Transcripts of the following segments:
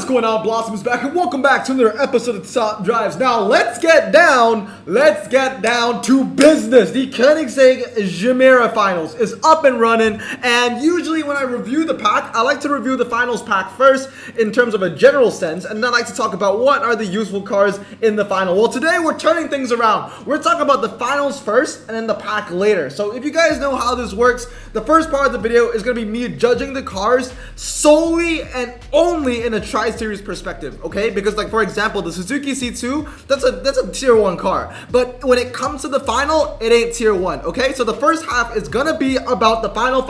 going on? Blossom is back, and welcome back to another episode of Top Drives. Now, let's get down to business. The Koenigsegg Gemera Finals is up and running, and usually when I review the pack, I like to review the finals pack first in terms of a general sense, and then I like to talk about what are the useful cards in the final. Well, today we're turning things around. We're talking about the finals first, and then the pack later. So if you guys know how this works, the first part of the video is going to be me judging the cards solely and only in a Tri-Series perspective, okay? Because, like, for example, the Suzuki C2, that's a tier 1 car. But when it comes to the final, it ain't tier 1, okay? So the first half is gonna be about the final,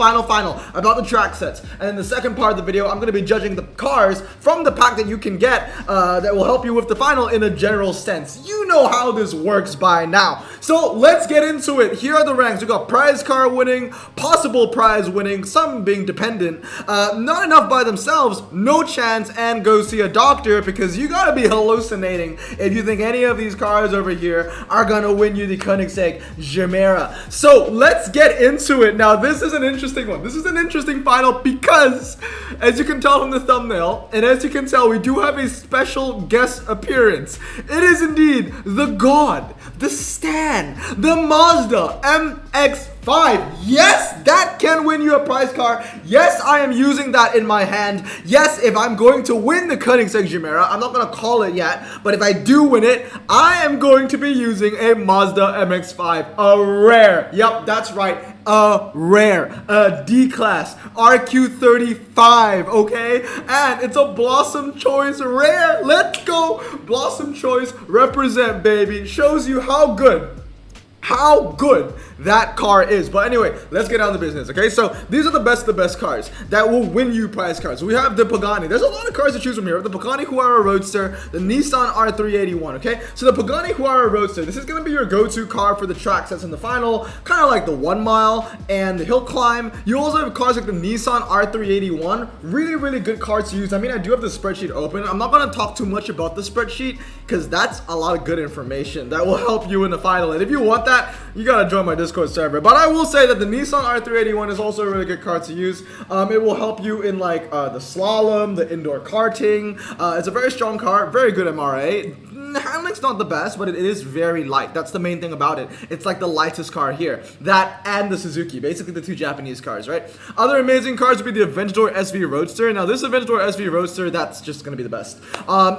about the track sets. And then the second part of the video, I'm gonna be judging the cars from the pack that you can get that will help you with the final in a general sense. You know how this works by now. So let's get into it. Here are the ranks. We got prize car winning, possible prize winning, some being dependent, not enough by themselves, no chance, and go see a doctor, because you gotta be hallucinating if you think any of these cars over here are gonna win you the Koenigsegg Gemera. So let's get into it. Now, this is an interesting one. This is an interesting final because, as you can tell from the thumbnail, and as you can tell, we do have a special guest appearance. It is indeed the God, the Stan, the Mazda MX-5. Yes, that can win you a prize car. Yes, I am using that in my hand. Yes, if I'm going to win the Koenigsegg Gemera, I'm not going to call it yet, but if I do win it, I am going to be using a Mazda MX-5, a rare. Yep, that's right, a rare, a D-Class RQ35, okay? And it's a Blossom Choice rare. Let's go. Blossom Choice represent, baby. Shows you how good that car is. But anyway, let's get down to business, okay? So these are the best cars that will win you prize cards. We have the Pagani. There's a lot of cars to choose from here. The Pagani Huayra Roadster, the Nissan R381, okay? So the Pagani Huayra Roadster, this is going to be your go-to car for the track sets in the final, kind of like the 1 mile and the hill climb. You also have cars like the Nissan R381, really good cars to use. I mean, I do have the spreadsheet open. I'm not going to talk too much about the spreadsheet because that's a lot of good information that will help you in the final. And if you want that, you got to join my Discord server. But I will say that the Nissan R381 is also a really good car to use. It will help you in like the slalom, the indoor karting. It's a very strong car, very good MRA. Handling's not the best, but it is very light. That's the main thing about it. It's like the lightest car here. That and the Suzuki, basically the two Japanese cars, right? Other amazing cars would be the Aventador SV Roadster. Now, this Aventador SV Roadster, that's just going to be the best.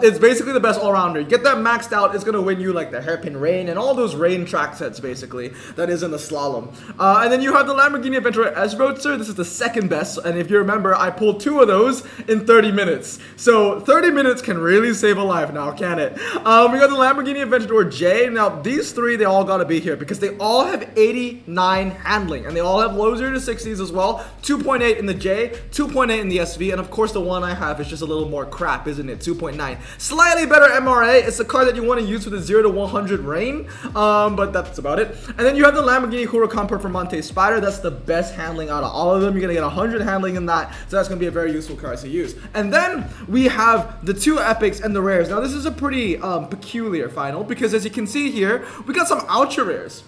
It's basically the best all-rounder. You get that maxed out, it's going to win you like the hairpin rain and all those rain track sets, basically, that is in the slalom. And then you have the Lamborghini Aventador S Roadster. This is the second best, and if you remember, I pulled 2 of those in 30 minutes. So 30 minutes can really save a life now, can it? We got the Lamborghini Aventador J. Now, these 3, they all got to be here because they all have 89 handling, and they all have low 0 to 60s as well. 2.8 in the J, 2.8 in the SV, and of course the one I have is just a little more crap, isn't it? 2.9. Slightly better MRA. It's the car that you want to use for the 0 to 100 rain, but that's about it. And then you have the Lamborghini Huracan Performante Spider. That's the best handling out of all of them. You're going to get 100 handling in that, so that's going to be a very useful car to use. And then we have the 2 epics and the rares. Now, this is a pretty peculiar final because, as you can see here, we got some ultra rares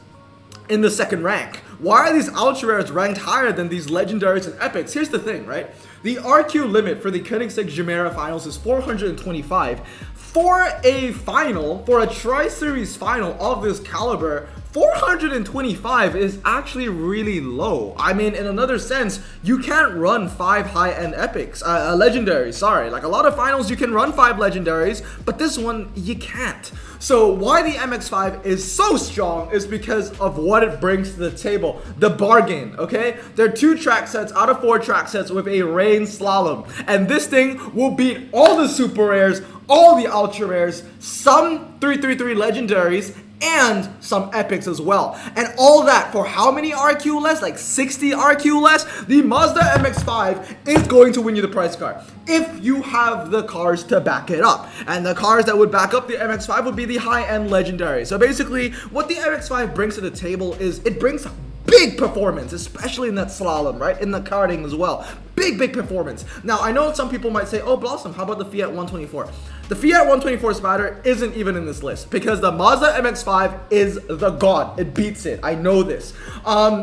in the second rank. Why are these ultra rares ranked higher than these legendaries and epics? Here's the thing, right? The RQ limit for the Koenigsegg Gemera finals is 425. For a final, for a Tri-Series final of this caliber, 425 is actually really low. I mean, in another sense, you can't run 5 high-end epics, legendaries, sorry. Like, a lot of finals you can run 5 legendaries, but this one you can't. So why the MX-5 is so strong is because of what it brings to the table. The bargain, okay? There are 2 track sets out of 4 track sets with a rain slalom. And this thing will beat all the super rares, all the ultra rares, some 333 legendaries, and some epics as well. And all that for how many RQ less? Like 60 RQ less? The Mazda MX-5 is going to win you the prize car if you have the cars to back it up. And the cars that would back up the MX-5 would be the high-end legendary. So basically, what the MX-5 brings to the table is it brings big performance, especially in that slalom, right? In the karting as well. Big performance. Now, I know some people might say, oh, Blossom, how about the Fiat 124? The Fiat 124 Spider isn't even in this list because the Mazda MX-5 is the god. It beats it. I know this.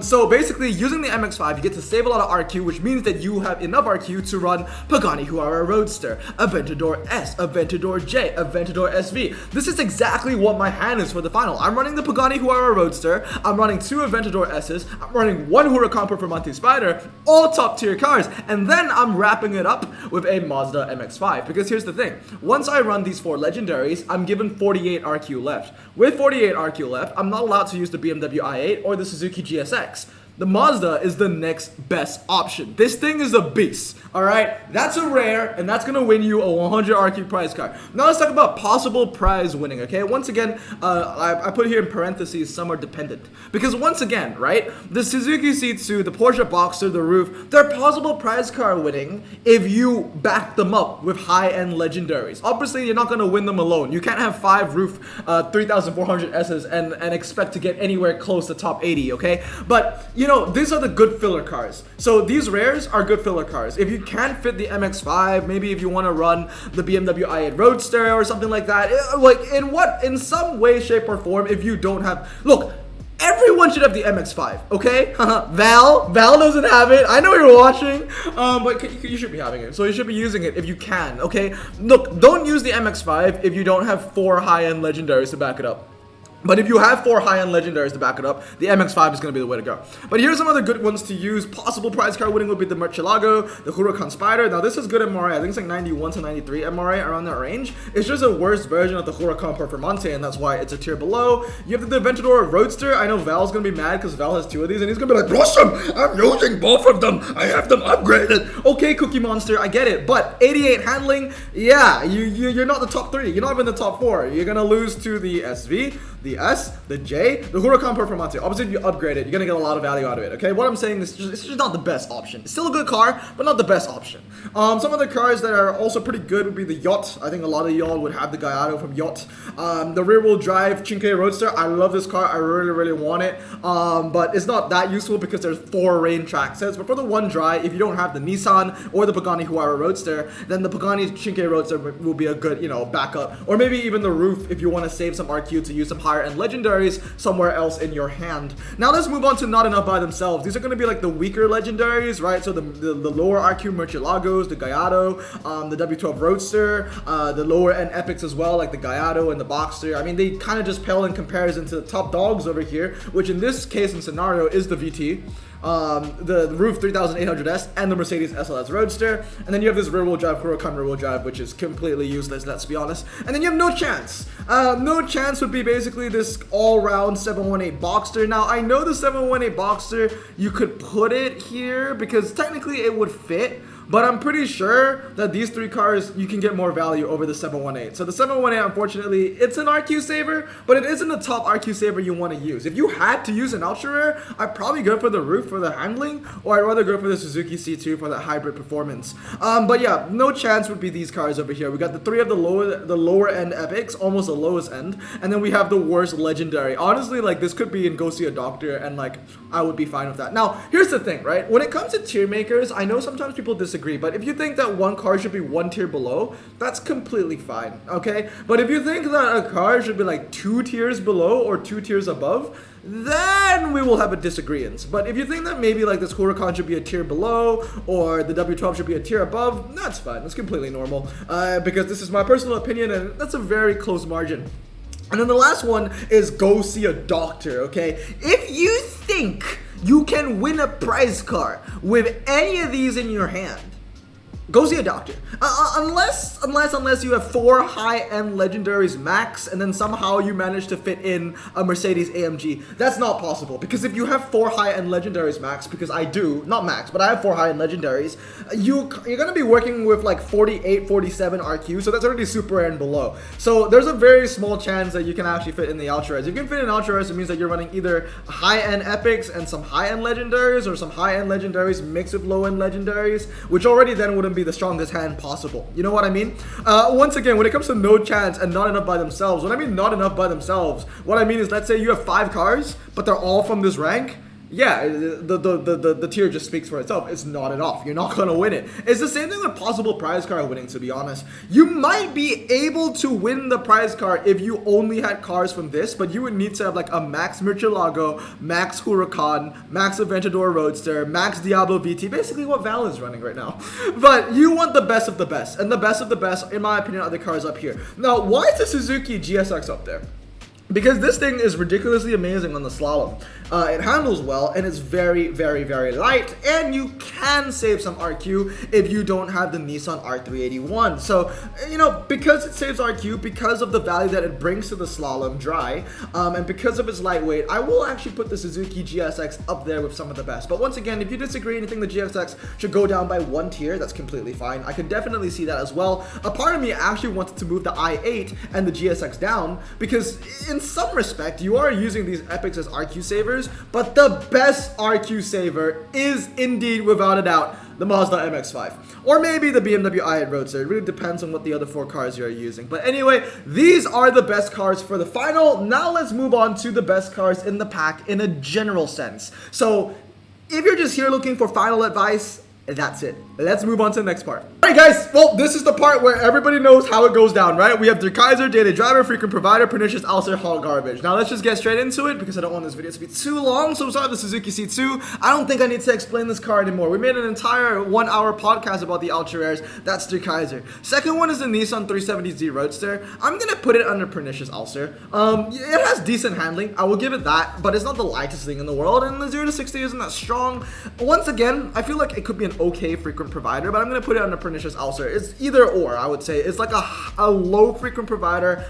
So basically, using the MX-5, you get to save a lot of RQ, which means that you have enough RQ to run Pagani Huayra Roadster, Aventador S, Aventador J, Aventador SV. This is exactly what my hand is for the final. I'm running the Pagani Huayra Roadster. I'm running 2 Aventador S's. I'm running 1 Huracan Performante Spider, all top tier cars, and then I'm wrapping it up with a Mazda MX-5. Because here's the thing: once I run these 4 legendaries, I'm given 48 RQ left. With 48 RQ left, I'm not allowed to use the BMW i8 or the Suzuki GSX. The Mazda is the next best option. This thing is a beast, all right? That's a rare, and that's gonna win you a 100 RQ prize car. Now let's talk about possible prize winning, okay? Once again, I put here in parentheses, some are dependent. Because once again, right, the Suzuki C2, the Porsche Boxster, the Roof, they're possible prize car winning if you back them up with high-end legendaries. Obviously, you're not gonna win them alone. You can't have 5 Roof 3400 S's and expect to get anywhere close to top 80, okay? But, you know, these are the good filler cars. So these rares are good filler cars. If you can't fit the MX-5, maybe if you want to run the BMW i8 Roadster or something like that, like in some way, shape, or form, if you don't have, look, everyone should have the MX-5, okay? Val doesn't have it. I know you're watching, but you should be having it. So you should be using it if you can, okay? Look, don't use the MX-5 if you don't have 4 high-end legendaries to back it up. But if you have 4 high-end legendaries to back it up, the MX-5 is going to be the way to go. But here's some other good ones to use. Possible prize car winning would be the Murcielago, the Huracan Spider. Now this is good MRA. I think it's like 91 to 93 MRA, around that range. It's just a worse version of the Huracan Performante, and that's why it's a tier below. You have the Aventador Roadster. I know Val's going to be mad because Val has 2 of these, and he's going to be like, "Blossom, I'm using both of them. I have them upgraded." Okay, Cookie Monster, I get it. But 88 handling, yeah, you're not the top 3. You're not even the top 4. You're going to lose to the SV, the S, the J, the Huracan Performante. Obviously, if you upgrade it, you're gonna get a lot of value out of it, okay? What I'm saying is it's just not the best option. It's still a good car, but not the best option. Some of the cars that are also pretty good would be the Yacht. I think a lot of y'all would have the Gallardo from Yacht. The rear-wheel drive Cinque Roadster. I love this car. I really, really want it. But it's not that useful because there's 4 rain track sets. But for the one dry, if you don't have the Nissan or the Pagani Huayra Roadster, then the Pagani Cinque Roadster will be a good, you know, backup. Or maybe even the Roof if you want to save some RQ to use some higher-end legendaries somewhere else in your hand. Now let's move on to not enough by themselves. These are going to be like the weaker legendaries, right? So the lower RQ Murcielagos, the Gallardo, the W12 Roadster, the lower end epics as well, like the Gallardo and the Boxster. I mean, they kind of just pale in comparison to the top dogs over here, which in this case and scenario is the VT. The Roof 3800S and the Mercedes SLS Roadster, and then you have this rear-wheel drive Huracan rear-wheel drive, which is completely useless, let's be honest. And then you have no chance. No chance would be basically this all-round 718 Boxster. Now I know the 718 Boxster, you could put it here because technically it would fit, but I'm pretty sure that these 3 cars, you can get more value over the 718. So the 718, unfortunately, it's an RQ saver, but it isn't the top RQ saver you want to use. If you had to use an ultra rare, I'd probably go for the Roof for the handling, or I'd rather go for the Suzuki C2 for the hybrid performance. But yeah, no chance would be these cars over here. We got the 3 of the lower end epics, almost the lowest end, and then we have the worst legendary. Honestly, like, this could be in Go See a Doctor, and like, I would be fine with that. Now, here's the thing, right? When it comes to tier makers, I know sometimes people disagree, but if you think that one car should be 1 tier below, that's completely fine, okay? But if you think that a car should be like 2 tiers below or 2 tiers above, then we will have a disagreement. But if you think that maybe like this Huracan should be a tier below or the W12 should be a tier above, that's fine. That's completely normal because this is my personal opinion and that's a very close margin. And then the last one is Go See a Doctor, okay? If you think you can win a prize car with any of these in your hand, go see a doctor. Unless you have 4 high-end legendaries max, and then somehow you manage to fit in a Mercedes AMG. That's not possible, because if you have 4 high-end legendaries max, because I do, not max, but I have 4 high-end legendaries, you're gonna be working with like 48, 47 RQ, so that's already super rare and below. So there's a very small chance that you can actually fit in the ultra rares. If you can fit in ultra rares, it means that you're running either high-end epics and some high-end legendaries, or some high-end legendaries mixed with low-end legendaries, which already then wouldn't be the strongest hand possible. You know what I mean? Once again, when it comes to no chance and not enough by themselves, when I mean not enough by themselves, what I mean is, let's say you have 5 cars, but they're all from this rank. yeah, the tier just speaks for itself. It's not enough. You're not gonna win it. It's the same thing with possible prize card winning, to be honest. You might be able to win the prize card if you only had cars from this, but you would need to have like a Max Murcielago, Max Huracan, Max Aventador Roadster, Max Diablo VT, basically what Val is running right now. But you want the best of the best, and the best of the best, in my opinion, are the cars up here. Now, why is the Suzuki GSX up there? Because this thing is ridiculously amazing on the slalom. It handles well, and it's very, very, very light, and you can save some RQ if you don't have the Nissan R381. So, you know, because it saves RQ, because of the value that it brings to the slalom dry, and because of its lightweight, I will actually put the Suzuki GSX up there with some of the best. But once again, if you disagree and you think the GSX should go down by one tier, that's completely fine. I can definitely see that as well. A part of me actually wanted to move the i8 and the GSX down, because in some respect, you are using these epics as RQ savers, but the best RQ saver is indeed, without a doubt, the Mazda MX-5. Or maybe the BMW i8 Roadster. It really depends on what the other 4 cars you're using. But anyway, these are the best cars for the final. Now let's move on to the best cars in the pack in a general sense. So if you're just here looking for final advice, that's it. Let's move on to the next part. Alright guys, well, this is the part where everybody knows how it goes down, right? We have Der Kaiser, Daily Driver, Frequent Provider, Pernicious Ulcer, Hall Garbage. Now let's just get straight into it because I don't want this video to be too long. So sorry, the Suzuki C2. I don't think I need to explain this car anymore. We made an entire 1-hour podcast about the Ultra Rares. That's Der Kaiser. Second one is the Nissan 370Z Roadster. I'm gonna put it under Pernicious Ulcer. It has decent handling, I will give it that, but it's not the lightest thing in the world, and the 0 to 60 isn't that strong. Once again, I feel like it could be an okay frequent provider, but I'm gonna put it under Pernicious Ulcer. It's either or, I would say. It's like a low frequent provider,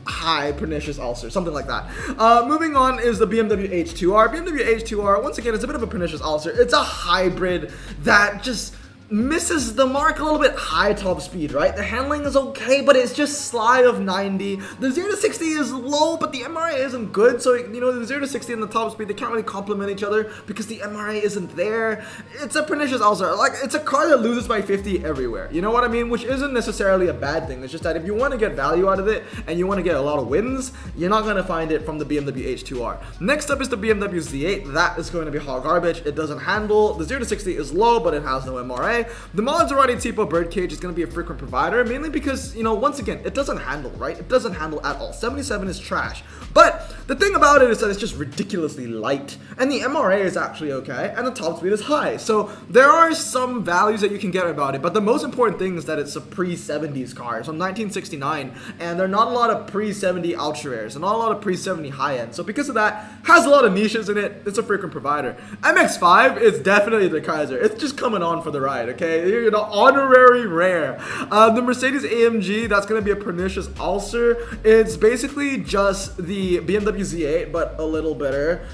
high Pernicious Ulcer, something like that. Moving on is the BMW H2R. BMW H2R, once again, it's a bit of a Pernicious Ulcer. It's a hybrid that just misses the mark a little bit. High top speed, right? The handling is okay, but it's just sly of 90. The 0 to 60 is low, but the MRA isn't good. So, you know, the 0 to 60 and the top speed, they can't really complement each other because the MRA isn't there. It's a Pernicious Ulcer. Like, it's a car that loses by 50 everywhere. You know what I mean? Which isn't necessarily a bad thing. It's just that if you want to get value out of it and you want to get a lot of wins, you're not going to find it from the BMW H2R. Next up is the BMW Z8. That is going to be hot garbage. It doesn't handle. The 0 to 60 is low, but it has no MRA. The Maserati Tipo Birdcage is going to be a frequent provider, mainly because, you know, once again, it doesn't handle, right? It doesn't handle at all. 77 is trash. But the thing about it is that it's just ridiculously light, and the MRA is actually okay, and the top speed is high. So there are some values that you can get about it, but the most important thing is that it's a pre-70s car. It's from 1969, and there are not a lot of pre-70 Ultra Rares, and not a lot of pre-70 high-end. So because of that, has a lot of niches in it. It's a frequent provider. MX-5 is definitely the Kaiser. It's just coming on for the ride, okay? You're the honorary rare. The Mercedes AMG, that's going to be a Pernicious Ulcer. It's basically just the BMW Z8, but a little better,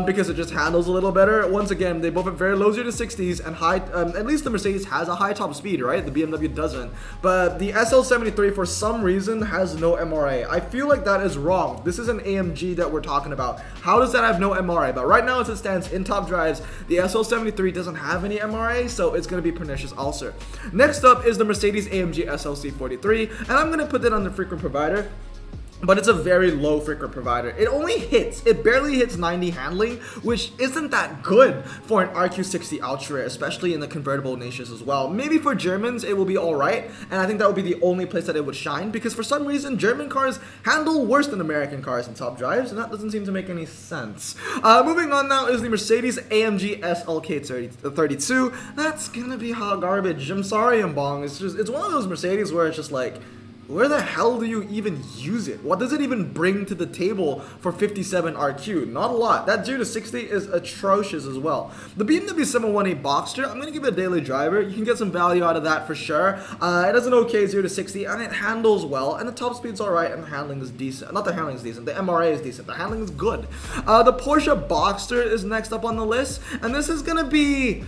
because it just handles a little better. Once again, they both have very low 0 to 60s and high, at least the Mercedes has a high top speed, right? The BMW doesn't. But the SL73, for some reason, has no MRA. I feel like that is wrong. This is an AMG that we're talking about. How does that have no MRA? But right now, as it stands in top drives, the SL73 doesn't have any MRA, so it's going to be Pernicious Ulcer. Next up is the Mercedes AMG SLC43, and I'm going to put that on the frequent provider. But it's a very low frequent provider. It barely hits 90 handling, which isn't that good for an RQ60 Ultra Rare, especially in the convertible niches as well. Maybe for Germans, it will be alright, and I think that would be the only place that it would shine, because for some reason, German cars handle worse than American cars in top drives, and that doesn't seem to make any sense. Moving on now is the Mercedes AMG SLK32. That's gonna be hot garbage. I'm sorry, Mbong. It's one of those Mercedes where it's just like, where the hell do you even use it? What does it even bring to the table for 57 RQ? Not a lot. That 0 to 60 is atrocious as well. The BMW 718 Boxster, I'm going to give it a daily driver. You can get some value out of that for sure. It has an okay 0 to 60, and it handles well, and the top speed's alright, and the handling is decent. Not the handling is decent, the MRA is decent. The handling is good. The Porsche Boxster is next up on the list, and this is going to be...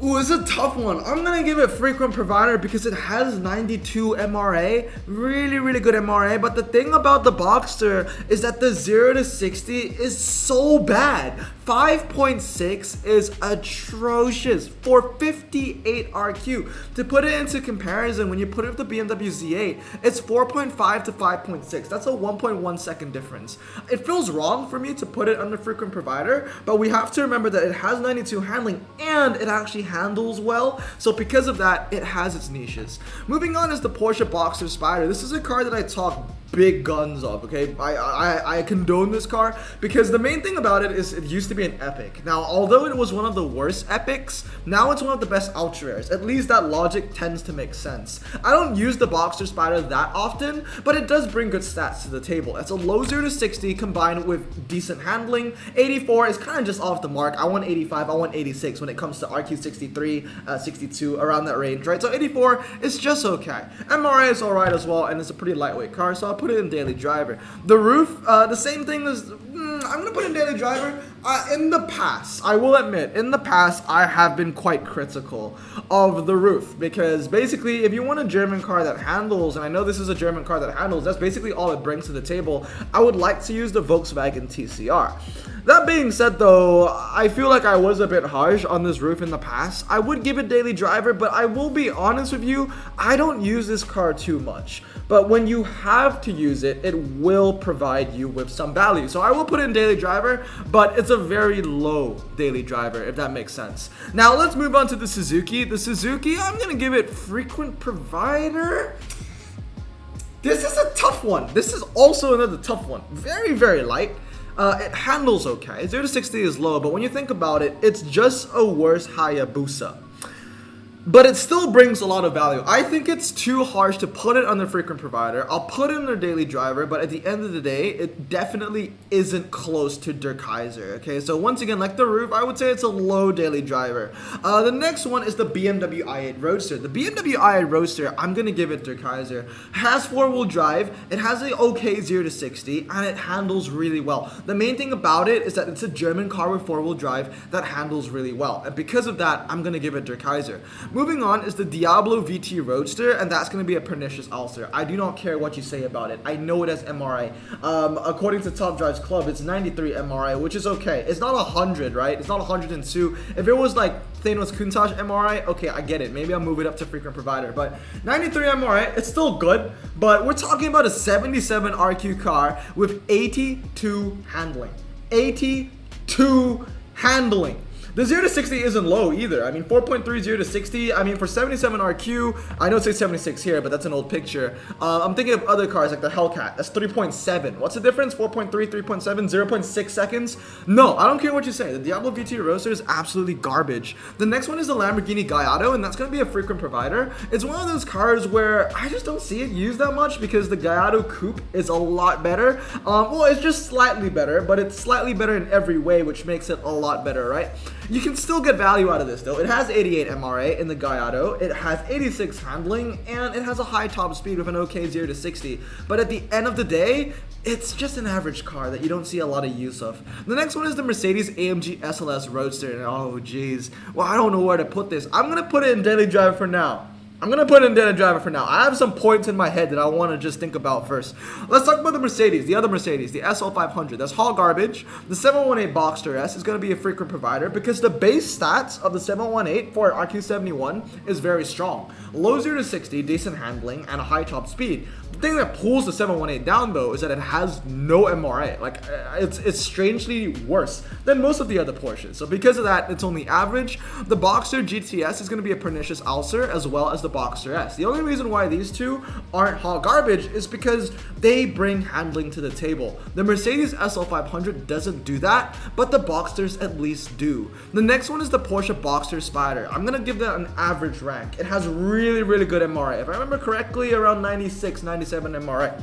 Ooh, it's a tough one. I'm gonna give it frequent provider because it has 92 MRA, really good MRA. But the thing about the Boxster is that the 0 to 60 is so bad. 5.6 is atrocious for 58 RQ. To put it into comparison, when you put it with the BMW Z8, it's 4.5 to 5.6. That's a 1.1 second difference. It feels wrong for me to put it under frequent provider, but we have to remember that it has 92 handling and it actually handles well. So because of that, it has its niches. Moving on is the Porsche Boxster Spyder. This is a car that I talk big guns of, okay? I condone this car because the main thing about it is it used to be an epic. Now, although it was one of the worst epics, now it's one of the best ultra rares. At least that logic tends to make sense. I don't use the Boxster Spyder that often, but it does bring good stats to the table. It's a low 0 to 60 combined with decent handling. 84 is kind of just off the mark. I want 85, I want 86 when it comes to RQ63, 62, around that range, right? So 84 is just okay. MRA is alright as well, and it's a pretty lightweight car, so I'll put it in daily driver. The roof, the same thing as I'm gonna put in daily driver. In the past, I will admit, in the past, I have been quite critical of the roof because basically, if you want a German car that handles, and I know this is a German car that handles, that's basically all it brings to the table. I would like to use the Volkswagen TCR. That being said though, I feel like I was a bit harsh on this roof in the past. I would give it daily driver, but I will be honest with you, I don't use this car too much. But when you have to use it, it will provide you with some value. So I will put it in daily driver, but it's a very low daily driver, if that makes sense. Now let's move on to the Suzuki. The Suzuki, I'm gonna give it frequent provider. This is a tough one. This is also another tough one. Very light. It handles okay. 0 to 60 is low, but when you think about it, it's just a worse Hayabusa. But it still brings a lot of value. I think it's too harsh to put it under frequent provider. I'll put it under daily driver, but at the end of the day, it definitely isn't close to Der Kaiser. Okay, so once again, like the roof, I would say it's a low daily driver. The next one is the BMW i8 Roadster. The BMW i8 Roadster, I'm gonna give it Der Kaiser. Has 4-wheel drive, it has an okay 0 to 60, and it handles really well. The main thing about it is that it's a German car with 4-wheel drive that handles really well, and because of that, I'm gonna give it Der Kaiser. Moving on is the Diablo VT Roadster, and that's going to be a pernicious ulcer. I do not care what you say about it. I know it has MRA. According to Top Drives Club, it's 93 MRA, which is okay. It's not 100, right? It's not 102. If it was like Thanos Countach MRI, okay, I get it. Maybe I'll move it up to frequent provider. But 93 MRI, it's still good. But we're talking about a 77 RQ car with 82 handling. 82 handling. The 0 to 60 isn't low either. I mean, 4.3 0 to 60. I mean, for 77 RQ, I know it says 76 here, but that's an old picture. I'm thinking of other cars like the Hellcat. That's 3.7. What's the difference? 4.3, 3.7, 0.6 seconds? No, I don't care what you say. The Diablo VT Roadster is absolutely garbage. The next one is the Lamborghini Gallardo, and that's going to be a frequent provider. It's one of those cars where I just don't see it used that much because the Gallardo Coupe is a lot better. Well, it's just slightly better, but it's slightly better in every way, which makes it a lot better, right? You can still get value out of this though. It has 88 MRA in the Gallardo, it has 86 handling, and it has a high top speed with an okay 0 to 60. But at the end of the day, it's just an average car that you don't see a lot of use of. The next one is the Mercedes AMG SLS Roadster, and oh geez, well I don't know where to put this. I'm gonna put it in daily drive for now. I'm going to put it in daily driver for now. I have some points in my head that I want to just think about first. Let's talk about the Mercedes, the other Mercedes, the SL500. That's hall garbage. The 718 Boxster S is going to be a frequent provider because the base stats of the 718 for RQ71 is very strong. Low 0 to 60, decent handling, and a high top speed. The thing that pulls the 718 down though is that it has no MRA. Like it's strangely worse than most of the other Porsches. So because of that, it's only average. The Boxster GTS is going to be a pernicious ulcer as well as the Boxster S. The only reason why these two aren't hot garbage is because they bring handling to the table. The Mercedes SL500 doesn't do that, but the Boxsters at least do. The next one is the Porsche Boxster Spyder. I'm going to give that an average rank. It has really good MRA. If I remember correctly, around 96, 97 MRA.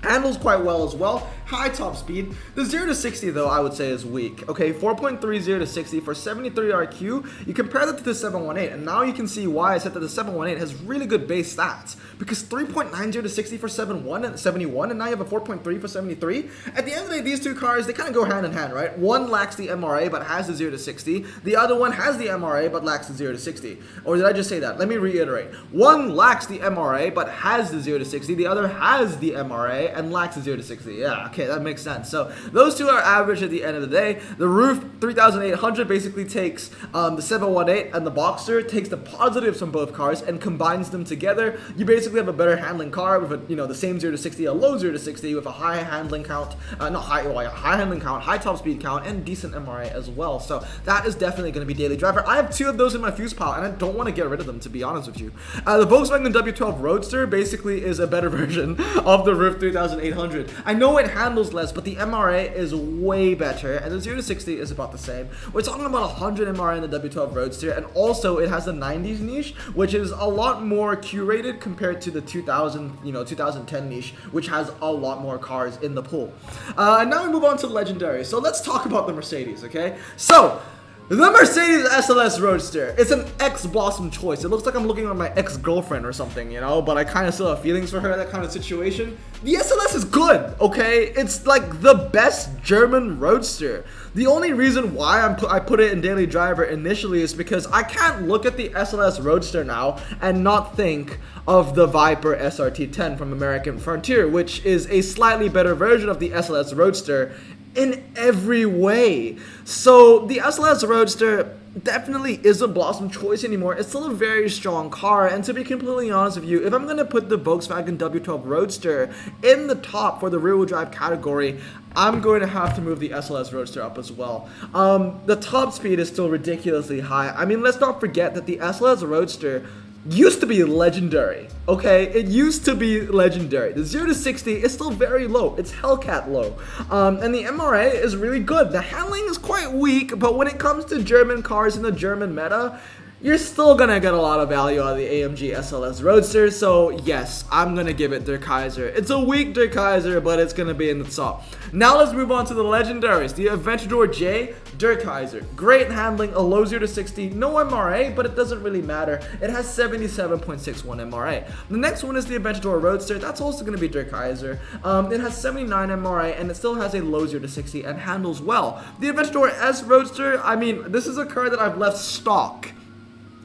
Handles quite well as well. high top speed. The 0 to 60 though, I would say is weak. Okay, 4.30 to 60 for 73 RQ. You compare that to the 718, and now you can see why I said that the 718 has really good base stats, because 3.90 to 60 for 71, and now you have a 4.3 for 73. At the end of the day, these two cars, they kind of go hand in hand, right? One lacks the MRA but has the 0 to 60. The other one has the MRA but lacks the 0 to 60. Or did I just say that? Let me reiterate. One lacks the MRA but has the 0 to 60. The other has the MRA and lacks the 0 to 60. Yeah, okay, that makes sense. So those two are average at the end of the day. The Roof 3800 basically takes the 718 and the Boxster, takes the positives from both cars and combines them together. You basically have a better handling car with the same 0 to 60, a low 0 to 60 with a high handling count, high handling count, high top speed count, and decent MRA as well. So that is definitely going to be daily driver. I have two of those in my fuse pile, and I don't want to get rid of them, to be honest with you. The Volkswagen W12 Roadster basically is a better version of the Roof 3800. I know it handles less, but the MRA is way better, and the 0 to 60 is about the same. We're talking about 100 MRA in the W12 Roadster, and also it has the 90s niche, which is a lot more curated compared to the 2010 niche, which has a lot more cars in the pool. And now we move on to Legendary. So let's talk about the Mercedes, okay? So the Mercedes SLS Roadster, it's an ex-Blossom choice. It looks like I'm looking at my ex-girlfriend or something, but I kind of still have feelings for her, that kind of situation. The SLS is good, okay? It's like the best German Roadster. The only reason why I put it in daily driver initially is because I can't look at the SLS Roadster now and not think of the Viper SRT10 from American Frontier, which is a slightly better version of the SLS Roadster in every way. So the SLS Roadster definitely isn't Blossom choice anymore. It's still a very strong car, and to be completely honest with you, if I'm going to put the Volkswagen W12 Roadster in the top for the rear-wheel drive category, I'm going to have to move the SLS Roadster up as well. The top speed is still ridiculously high. I mean, let's not forget that the SLS Roadster used to be legendary, okay? It used to be legendary. The 0 to 60 is still very low. It's Hellcat low. And the MRA is really good. The handling is quite weak, but when it comes to German cars in the German meta, you're still gonna get a lot of value out of the AMG SLS Roadster. So yes, I'm gonna give it Der Kaiser. It's a weak Der Kaiser, but it's gonna be in the top. Now let's move on to the Legendaries. The Aventador J, Der Kaiser. Great handling, a low 0 to 60, no MRA, but it doesn't really matter. It has 77.61 MRA. The next one is the Aventador Roadster. That's also gonna be Der Kaiser. It has 79 MRA, and it still has a low 0 to 60 and handles well. The Aventador S Roadster, I mean, this is a car that I've left stock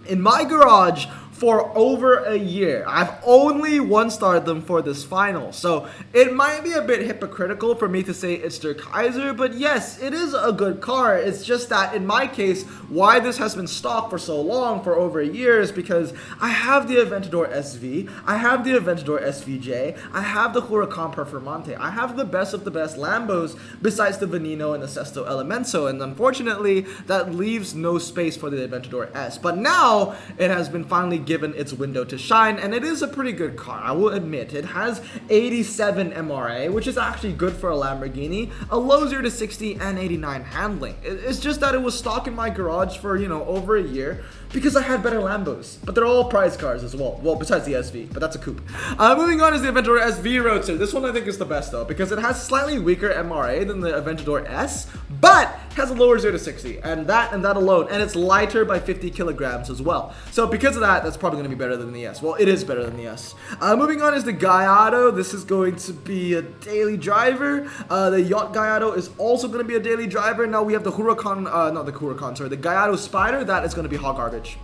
in my garage for over a year. I've only one-starred them for this final, so it might be a bit hypocritical for me to say it's Der Kaiser, but yes, it is a good car. It's just that in my case, why this has been stocked for so long, for over a year, is because I have the Aventador SV, I have the Aventador SVJ, I have the Huracan Performante, I have the best of the best Lambos besides the Veneno and the Sesto Elemento, and unfortunately, that leaves no space for the Aventador S. But now, it has been finally given its window to shine, and it is a pretty good car, I will admit. It has 87 MRA, which is actually good for a Lamborghini, a low 0 to 60, and 89 handling. It's just that it was stock in my garage for, over a year, because I had better Lambos, but they're all prize cars as well. Well, besides the SV, but that's a coupe. Moving on is the Aventador SV Roadster. This one I think is the best though, because it has slightly weaker MRA than the Aventador S, but has a lower 0 to 60, and that alone, and it's lighter by 50 kilograms as well. So because of that, that's probably going to be better than the S. Well, it is better than the S. Moving on is the Gallardo. This is going to be a daily driver. The Yacht Gallardo is also going to be a daily driver. Now we have the Huracan, not the Huracan, sorry, the Gallardo Spider. That is going to be hot garbage.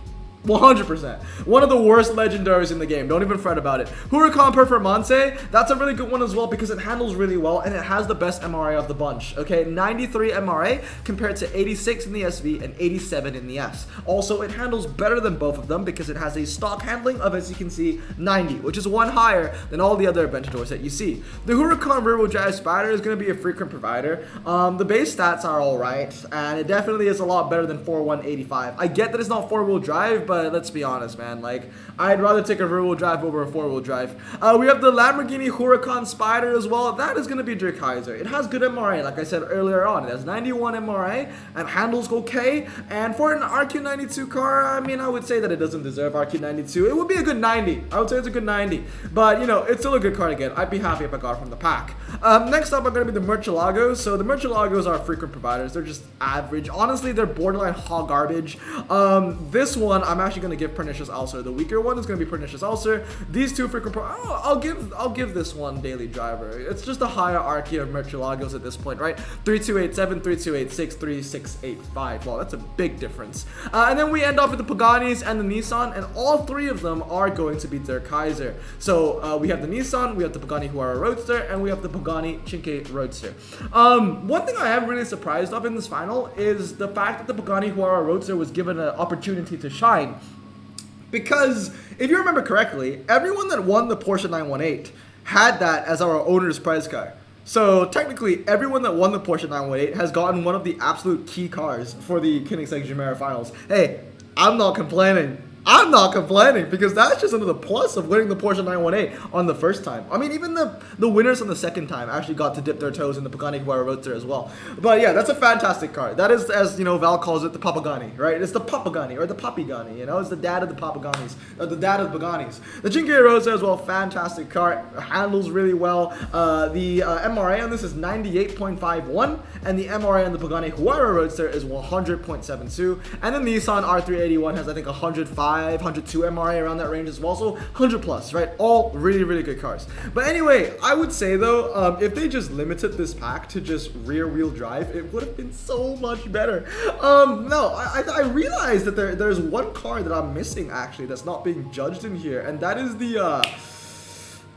100%. One of the worst legendaries in the game. Don't even fret about it. Huracan Performante, that's a really good one as well because it handles really well and it has the best MRA of the bunch. Okay, 93 MRA compared to 86 in the SV and 87 in the S. Also, it handles better than both of them because it has a stock handling of, as you can see, 90, which is one higher than all the other Aventadors that you see. The Huracan rear-wheel drive Spider is going to be a frequent provider. The base stats are alright, and it definitely is a lot better than 4185. I get that it's not four-wheel drive, but let's be honest, man. Like, I'd rather take a rear-wheel drive over a four-wheel drive. We have the Lamborghini Huracan Spider as well. That is going to be Der Kaiser. It has good MRA, like I said earlier on. It has 91 MRA and handles okay. And for an RQ92 car, I mean, I would say that it doesn't deserve RQ92. It would be a good 90. I would say it's a good 90. But, you know, it's still a good car to get. I'd be happy if I got it from the pack. Next up are going to be the Murcielagos. So the Murcielagos are frequent providers. They're just average. Honestly, they're borderline hog garbage. This one, I'm actually going to give Pernicious Ulcer. The weaker one is going to be Pernicious Ulcer. These two frequent I'll give this one Daily Driver. It's just a hierarchy of Murcielagos at this point, right? 3287, 3286, 3685. Well, that's a big difference. And then we end off with the Paganis and the Nissan, and all three of them are going to be Der Kaiser. So we have the Nissan, we have the Pagani Huayra Roadster, and we have the Pagani Cinque Roadster. One thing I am really surprised of in this final is the fact that the Pagani Huayra Roadster was given an opportunity to shine. Because if you remember correctly, everyone that won the Porsche 918 had that as our owner's prize car. So technically, everyone that won the Porsche 918 has gotten one of the absolute key cars for the Koenigsegg Gemera finals. Hey, I'm not complaining. I'm not complaining, because that's just another plus of winning the Porsche 918 on the first time. I mean, even the winners on the second time actually got to dip their toes in the Pagani Huayra Roadster as well. But yeah, that's a fantastic car. That is, as you know, Val calls it, the Papagani, right? It's the Papagani, or the Papigani, you know? It's the dad of the Papaganis, or the dad of the Paganis. The Cinque Roadster as well, fantastic car. Handles really well. The MRA on this is 98.51, and the MRA on the Pagani Huayra Roadster is 100.72. And the Nissan R381 has, I think, 102 MRA, around that range as well, so 100 plus, right? All really, really good cars. But anyway, I would say though, if they just limited this pack to just rear wheel drive, it would have been so much better. No, I realized that there's one car that I'm missing actually that's not being judged in here, and that is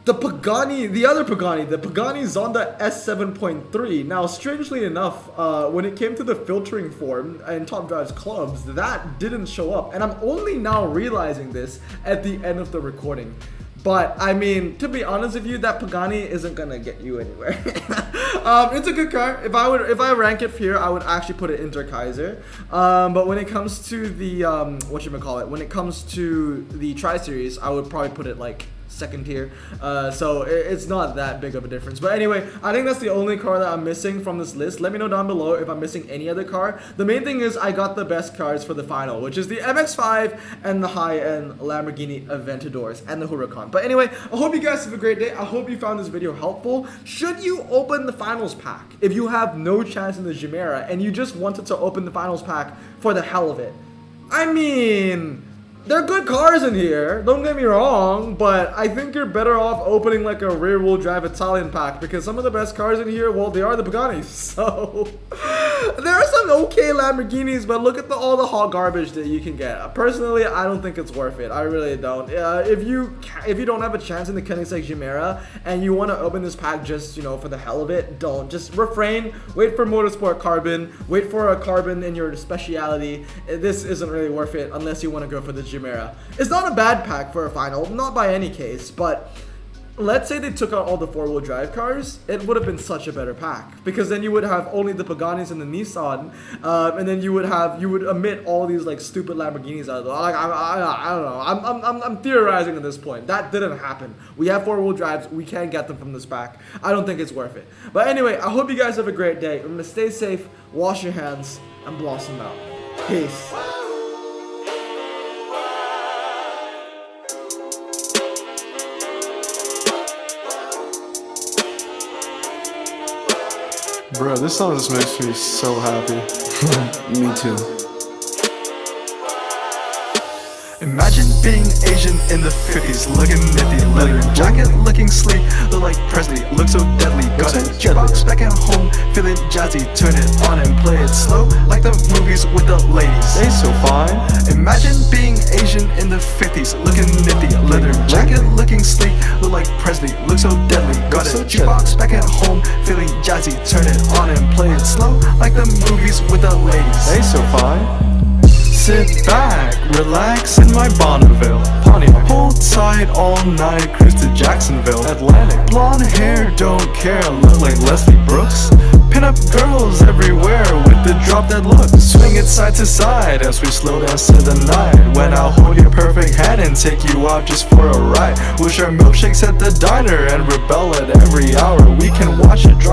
the Pagani, the other Pagani, the Pagani Zonda S7.3. Now, strangely enough, when it came to the filtering form in Top Drive's clubs, that didn't show up. And I'm only now realizing this at the end of the recording. But, I mean, to be honest with you, that Pagani isn't gonna get you anywhere. It's a good car. If I rank it here, I would actually put it in Der Kaiser. But when it comes to the, when it comes to the Tri-Series, I would probably put it, like, second tier. So it's not that big of a difference. But anyway, I think that's the only car that I'm missing from this list. Let me know down below if I'm missing any other car. The main thing is I got the best cars for the final, which is the MX-5 and the high-end Lamborghini Aventadors and the Huracan. But anyway, I hope you guys have a great day. I hope you found this video helpful. Should you open the finals pack if you have no chance in the Gemera and you just wanted to open the finals pack for the hell of it? I mean, they're good cars in here, don't get me wrong, but I think you're better off opening like a rear-wheel drive Italian pack, because some of the best cars in here, well, they are the Paganis. So there are some okay Lamborghinis, but look at all the hot garbage that you can get. Personally, I don't think it's worth it. I really don't. If you don't have a chance in the Koenigsegg Gemera and you want to open this pack just, you know, for the hell of it, don't. Just refrain. Wait for Motorsport Carbon. Wait for a Carbon in your speciality. This isn't really worth it unless you want to go for the Gemera. It's not a bad pack for a final, not by any case, but let's say they took out all the four-wheel drive cars, it would have been such a better pack, because then you would have only the Paganis and the Nissan, and then you would omit all these like stupid Lamborghinis out of there. Like, I don't know. I'm theorizing at this point. That didn't happen. We have four-wheel drives. We can't get them from this pack. I don't think it's worth it. But anyway, I hope you guys have a great day. Remember, stay safe, wash your hands, and blossom out. Peace. Bro, this song just makes me so happy. Me too. Imagine being Asian in the 50s, looking nifty, leather jacket, looking sleek, look like Presley, look so deadly. Got a jukebox back at home, feeling jazzy, turn it on and play it slow, like the movies with the ladies. They so fine. Imagine being Asian in the 50s, looking nifty, leather jacket, looking sleek, look like Presley, look so deadly. Got a jukebox back at home, feeling jazzy, turn it on and play it slow, like the movies with the ladies. They so fine. Sit back, relax in my Bonneville Pontiac. Hold tight ride all night, cruise to Jacksonville, Atlantic. Blonde hair, don't care, look like Leslie Brooks. Pin-up girls everywhere with the drop dead look. Swing it side to side as we slow dance to the night. When I'll hold your perfect hand and take you out just for a ride. We'll share milkshakes at the diner and rebel at every hour. We can watch it drop.